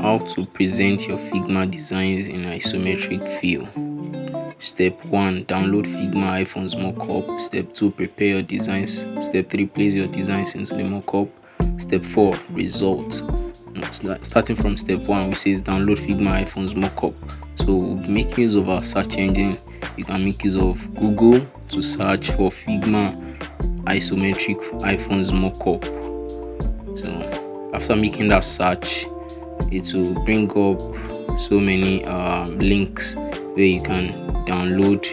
How to present your Figma designs in isometric view. Step 1, download Figma iPhone's mockup. Step 2, prepare your designs. Step 3, place your designs into the mockup. Step 4, results. Starting from step 1, we say download Figma iPhone's mockup. So we'll be making use of our search engine. You can make use of Google to search for Figma isometric iPhone's mockup. So after making that search, it will bring up so many links where you can download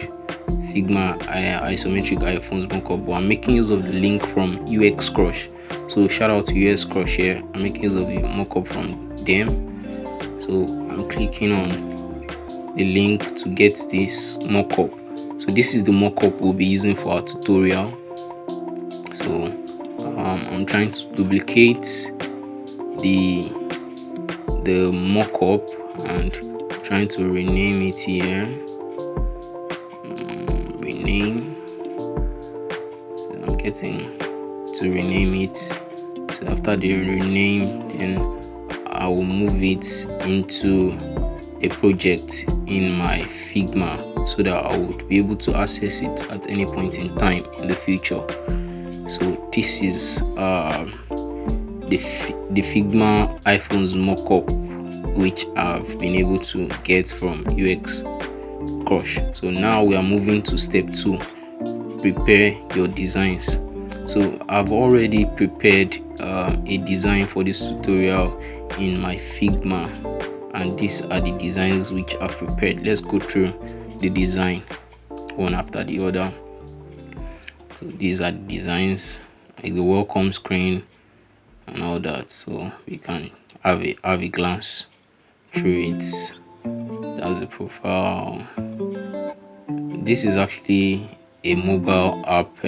Figma isometric iPhone's mockup. But I'm making use of the link from UXCrush. So shout out to UXCrush here. I'm making use of the mockup from them. So I'm clicking on the link to get this mockup. So this is the mockup we'll be using for our tutorial. So I'm trying to duplicate the mockup and trying to rename it here. Rename. So I'm getting to rename it. So after the rename, then I will move it into a project in my Figma so that I would be able to access it at any point in time in the future. So this is the Figma iPhone's mockup, which I've been able to get from UXCrush. So now we are moving to step 2, prepare your designs. So I've already prepared a design for this tutorial in my Figma, and these are the designs which I've prepared. Let's go through the design one after the other. So these are the designs, like the welcome screen and all that, so we can have a glance through it. That's the profile. This is actually a mobile app,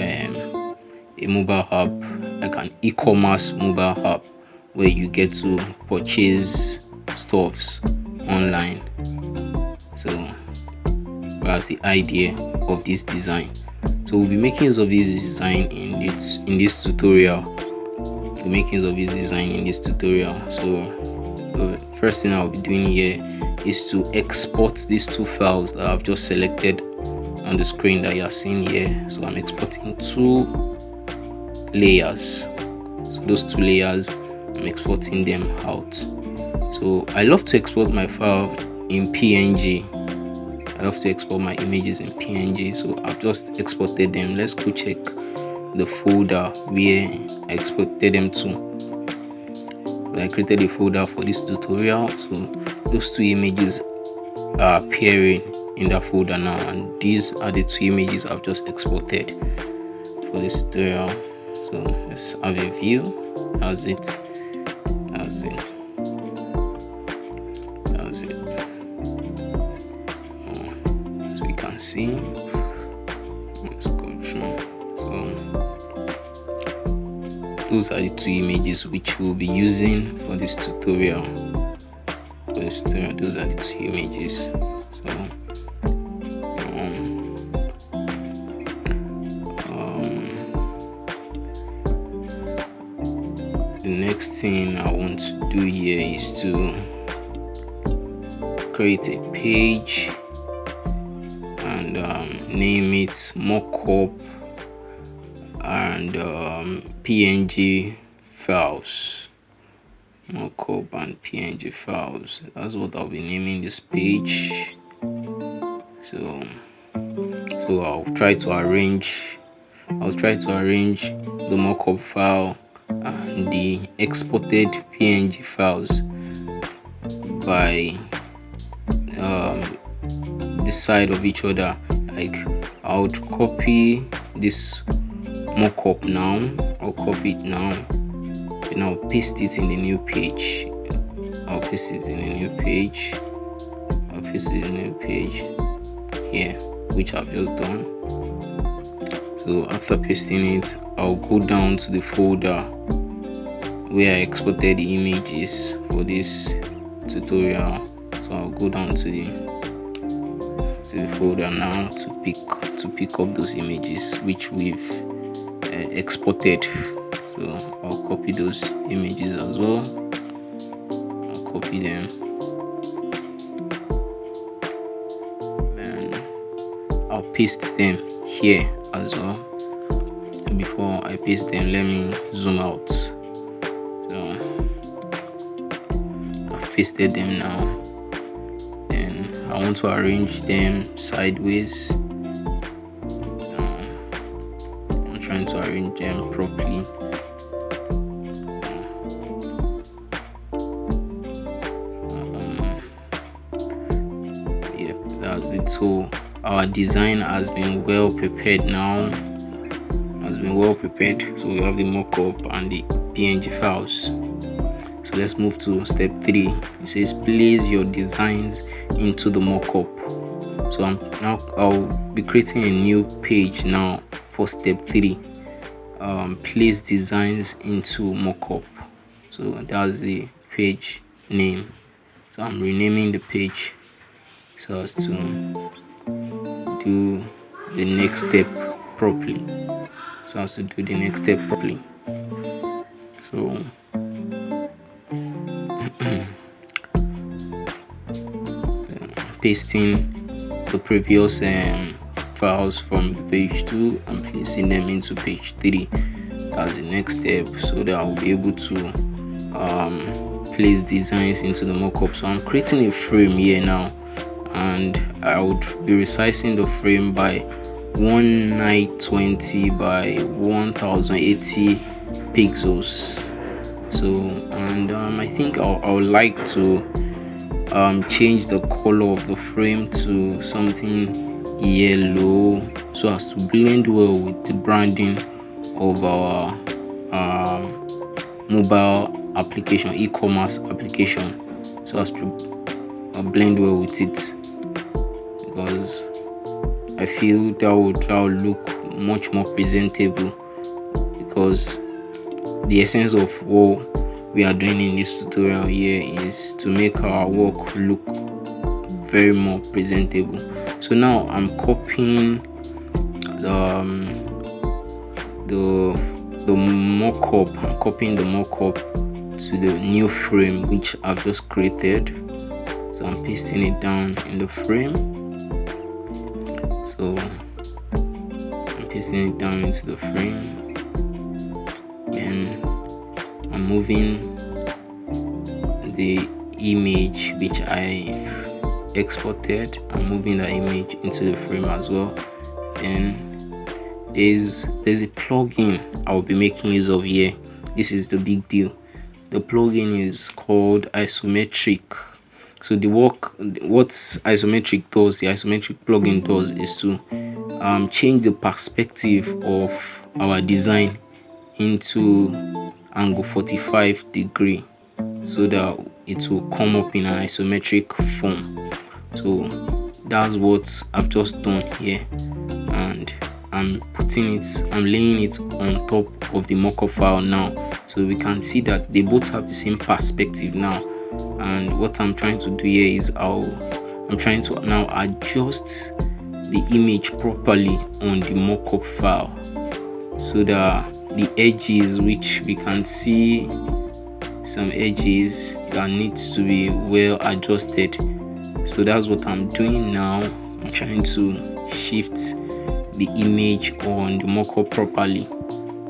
like an e-commerce mobile app where you get to purchase stuffs online. So that's the idea of this design. So we'll be making use of this design in this tutorial. So the first thing I'll be doing here is to export these two files that I've just selected on the screen that you are seeing here. So I'm exporting 2 layers. So those 2 layers, I'm exporting them out. So I love to export my file in PNG. I love to export my images in PNG. So I've just exported them. Let's go check the folder where I exported them to. I created a folder for this tutorial. So those 2 images are appearing in that folder now, and these are the 2 images I've just exported for this tutorial. So let's have a view. That's it. So we can see. Let's go through. So those are the 2 images which we'll be using for this tutorial. Those are the 2 images. So the next thing I want to do here is to create a page and name it mockup and PNG files. Mockup and PNG files. That's what I'll be naming this page. So I'll try to arrange the mockup file and the exported PNG files by the side of each other. Like I would copy this mockup now. I'll copy it now, and I'll paste it in the new page. Here, which I've just done. So after pasting it, I'll go down to the folder where I exported the images for this tutorial. So I'll go down to the folder now to pick up those images which we've exported. So I'll copy those images as well. copy them, and I'll paste them here as well. So before I paste them, let me zoom out. So I've pasted them now, and I want to arrange them sideways. I'm trying to arrange them properly. That's it. So our design has been well prepared now. So we have the mockup and the PNG files. So let's move to step 3. It says place your designs into the mockup. So I'll be creating a new page now for step 3. Place designs into mockup. So that's the page name. So I'm renaming the page so as to do the next step properly. So pasting the previous files from page 2 and placing them into page 3. That's the next step, so that I'll be able to place designs into the mockup. So I'm creating a frame here now, and I would be resizing the frame by 1920 by 1080 pixels. So, and I think I would like to change the color of the frame to something yellow, so as to blend well with the branding of our mobile application, e-commerce application, so as to blend well with it, because I feel that would look much more presentable, because the essence of what we are doing in this tutorial here is to make our work look very more presentable. So now I'm copying the mockup. I'm copying the mockup to the new frame which I've just created. So I'm pasting it down in the frame. So I'm pasting it down into the frame, and I'm moving the image which I've exported. I'm moving that image into the frame as well. And there's a plugin I'll be making use of here. This is the big deal. The plugin is called Isometric. So what Isometric does, the Isometric plugin does, is to change the perspective of our design into angle 45 degree, so that it will come up in an isometric form. So that's what I've just done here, and I'm laying it on top of the mockup file now, so we can see that they both have the same perspective now. And what I'm trying to do here is I'm trying to now adjust the image properly on the mockup file, so that the edges, which we can see some edges that needs to be well adjusted. So that's what I'm doing now. I'm trying to shift the image on the mockup properly,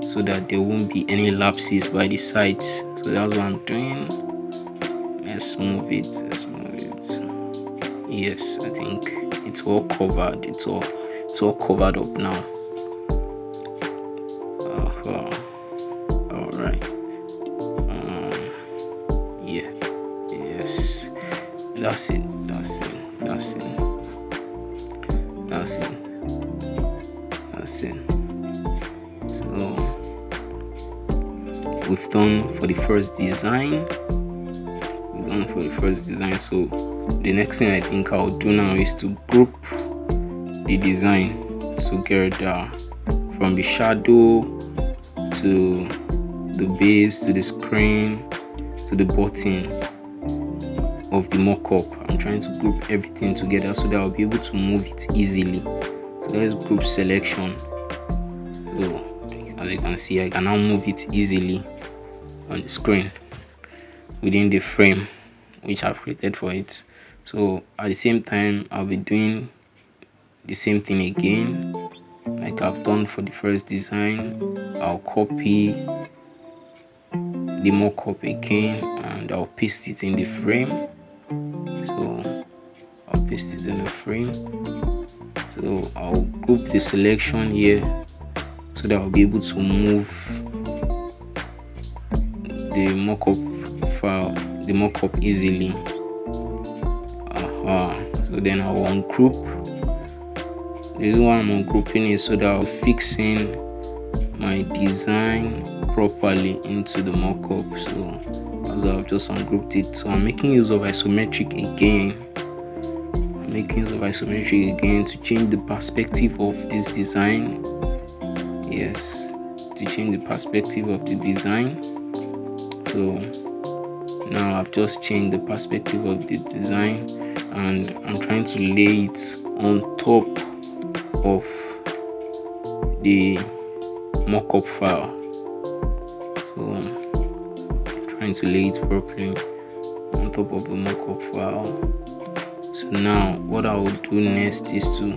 so that there won't be any lapses by the sides. So that's what I'm doing. Let's move it. Yes, I think it's all covered. It's all covered up now. All right. Yeah. Yes. That's it. So we've done for the first design. So the next thing I think I'll do now is to group the design together, from the shadow to the base to the screen to the button of the mockup. I'm trying to group everything together so that I'll be able to move it easily. So let's group selection. So as you can see, I can now move it easily on the screen within the frame. which I've created for it. So at the same time, I'll be doing the same thing again like I've done for the first design. I'll copy the mockup again and I'll paste it in the frame. So I'll paste it in the frame. So I'll group the selection here so that I'll be able to move the mockup file, the mockup easily. So then I'll ungroup. The reason why I'm ungrouping is so that I'll fixing my design properly into the mockup. So as I've just ungrouped it, so I'm making use of isometric again. To change the perspective of this design. Yes, to change the perspective of the design. So now I've just changed the perspective of the design and I'm trying to lay it on top of the mockup file. So I'm trying to lay it properly on top of the mockup file. So now what I will do next is to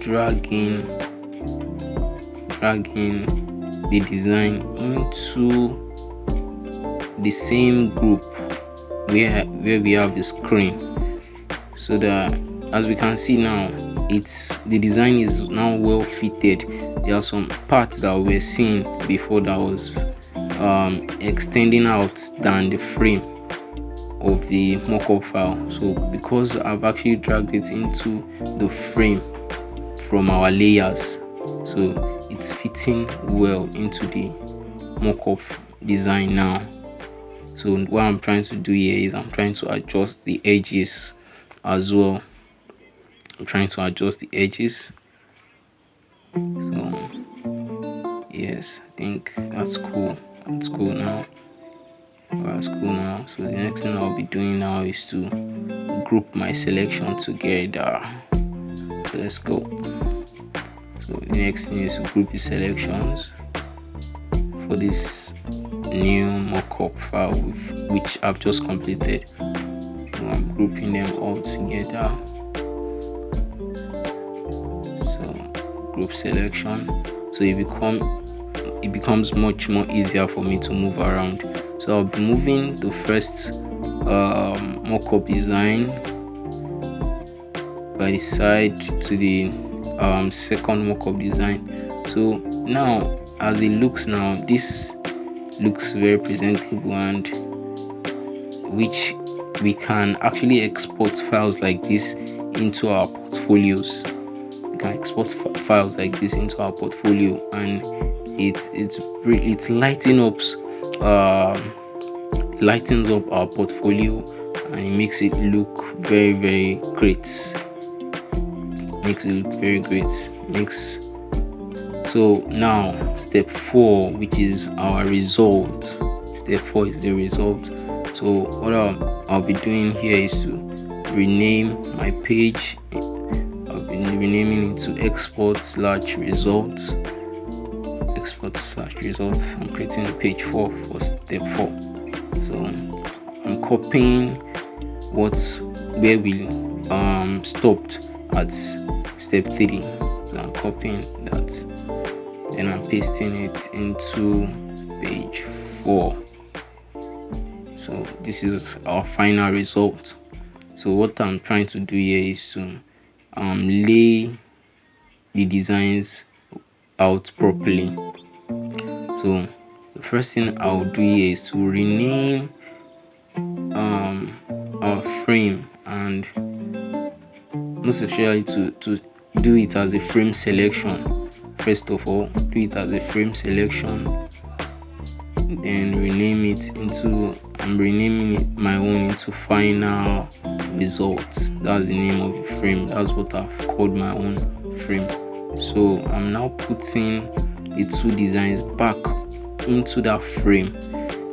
drag in the design into the same group where we have the screen, so that as we can see now, the design is now well fitted. There are some parts that we were seeing before that was extending out than the frame of the mockup file. So because I've actually dragged it into the frame from our layers, so it's fitting well into the mockup design now. So what I'm trying to do here is I'm trying to adjust the edges as well. So yes, I think that's cool. That's cool now. So the next thing I'll be doing now is to group my selection together. So let's go. So the next thing is to group the selections for this new mockup file which I've just completed. So I'm grouping them all together. So group selection. So it becomes much more easier for me to move around. So I'll be moving the first mockup design by the side to the second mockup design. So now as it looks now, this looks very presentable, and which we can actually export files like this into our portfolios. We can export files like this into our portfolio, and it lightens up our portfolio, and it makes it look very, very great. So now step 4, which is our result. Step 4 is the result. So what I'll be doing here is to rename my page. I'll be renaming it to export/results. I'm creating page 4 for step 4. So I'm copying where we stopped at step 3. So I'm copying that, then I'm pasting it into page 4. So this is our final result. So what I'm trying to do here is to lay the designs out properly. So the first thing I'll do here is to rename our frame, and most especially to do it as a frame selection. First of all, do it as a frame selection, then I'm renaming my own into final results. That's the name of the frame. That's what I've called my own frame. So I'm now putting the 2 designs back into that frame.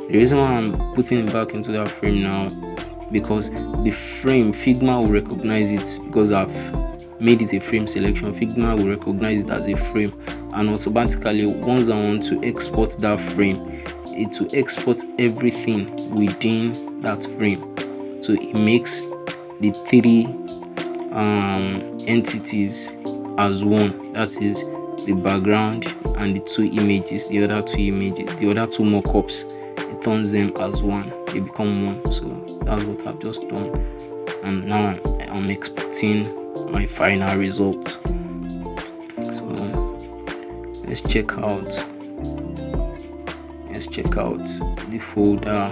The reason why I'm putting it back into that frame now, because the frame, Figma will recognize it, because I've made it a frame selection. Figma will recognize it as a frame, and automatically once I want to export that frame, it will export everything within that frame. So it makes the three entities as one. That is the background and the two images, the other two mockups. It turns them as one. They become one. So that's what I've just done, and now I'm expecting my final result. So let's check out the folder,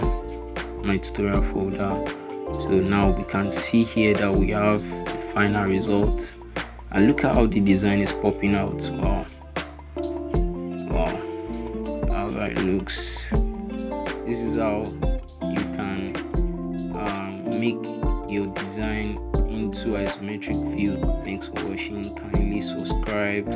my tutorial folder. So now we can see here that we have the final result, and look at how the design is popping out. Wow, how that looks. This is how you can make your design into isometric view. Thanks for watching. Kindly subscribe,